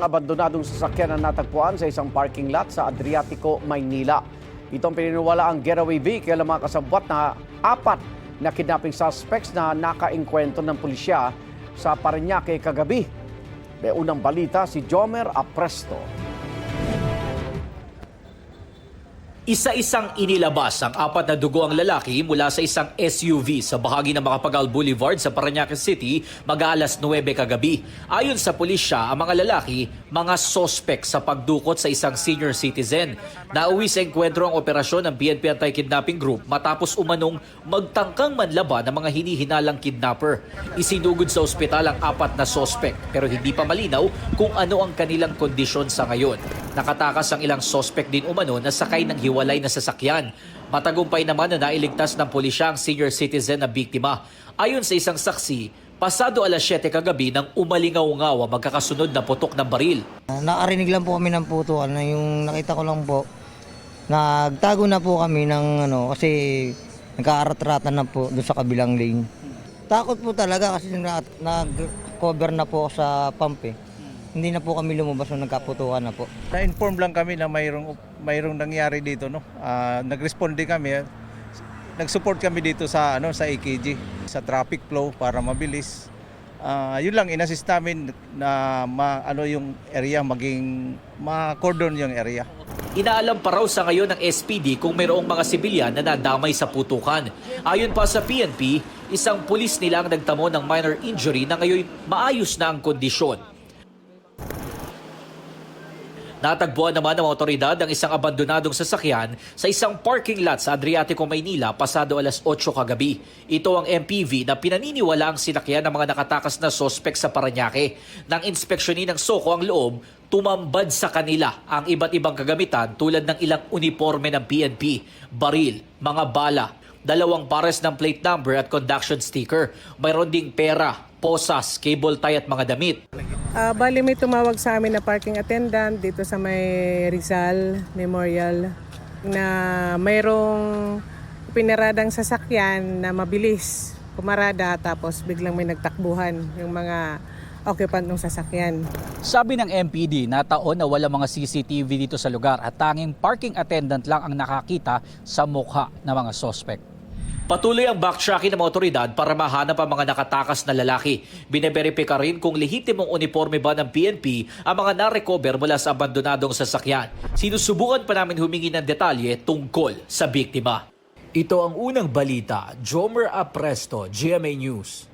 abandonadong sasakyan na natagpuan sa isang parking lot sa Adriatico, Maynila. Itong pininiwala ang getaway vehicle ng mga kasabwat na 4 na kidnapping suspects na nakaengkwentro ng pulisya sa Parañaque kagabi. May unang balita si Jomer Apresto. Isa-isang inilabas ang 4 na dugo ang lalaki mula sa isang SUV sa bahagi ng Macapagal Boulevard sa Parañaque City mag-aalas 9 kagabi. Ayon sa pulisya, ang mga lalaki, mga sospek sa pagdukot sa isang senior citizen. Nauwi sa engkwentro ang operasyon ng PNP Anti-Kidnapping Group matapos umanong magtangkang manlaban ng mga hinihinalang kidnapper. Isinugod sa ospital ang 4 na sospek pero hindi pa malinaw kung ano ang kanilang kondisyon sa ngayon. Nakatakas ang ilang sospek din umano na sakay ng hiwalay na sasakyan. Matagumpay naman na nailigtas ng pulisya ang senior citizen na biktima. Ayon sa isang saksi, pasado alas 7 kagabi nang umalingaw-ngaw ang magkakasunod na putok ng baril. Nakarinig lang po kami ng putukan na yung nakita ko lang po. Nagtago na po kami ng kasi nagkaarat-ratan na po doon sa kabilang lane. Takot po talaga kasi nag-cover na po sa pump eh. Hindi na po kami lumabas nung nagkaputukan na po. Na-inform lang kami na mayroong nangyari dito, no. Nag-respond din kami. Nag-support kami dito sa sa EKG, sa traffic flow para mabilis. Yun lang inassist namin na yung area maging ma-cordon yung area. Inaalam pa raw sa ngayon ng SPD kung mayroong mga sibilyan na nadamay sa putukan. Ayon pa sa PNP, isang pulis nila ang nagtamo ng minor injury na ngayon maayos na ang kondisyon. Natagpuan naman ng otoridad ang isang abandonadong sasakyan sa isang parking lot sa Adriatico, Maynila pasado alas 8 kagabi. Ito ang MPV na pinaniniwala ang sinakyan ng mga nakatakas na sospek sa Parañaque. Nang inspeksyonin ng SOCO ang loob, tumambad sa kanila ang iba't ibang kagamitan tulad ng ilang uniforme ng PNP, baril, mga bala, 2 pares ng plate number at conduction sticker. Mayroon ding pera, posas, cable tie at mga damit. Bali may tumawag sa amin na parking attendant dito sa may Rizal Memorial na mayroong pinaradang sasakyan na mabilis pumarada tapos biglang may nagtakbuhan yung mga occupant ng sasakyan. Sabi ng MPD, nataon na wala mga CCTV dito sa lugar at tanging parking attendant lang ang nakakita sa mukha ng mga sospek. Patuloy ang backtracking ng mga otoridad para mahanap ang mga nakatakas na lalaki. Bineberipika rin kung lehitimong uniforme ba ng PNP ang mga narecover mula sa abandonadong sasakyan. Sinusubukan pa namin humingi ng detalye tungkol sa biktima. Ito ang unang balita. Jomer Apresto, GMA News.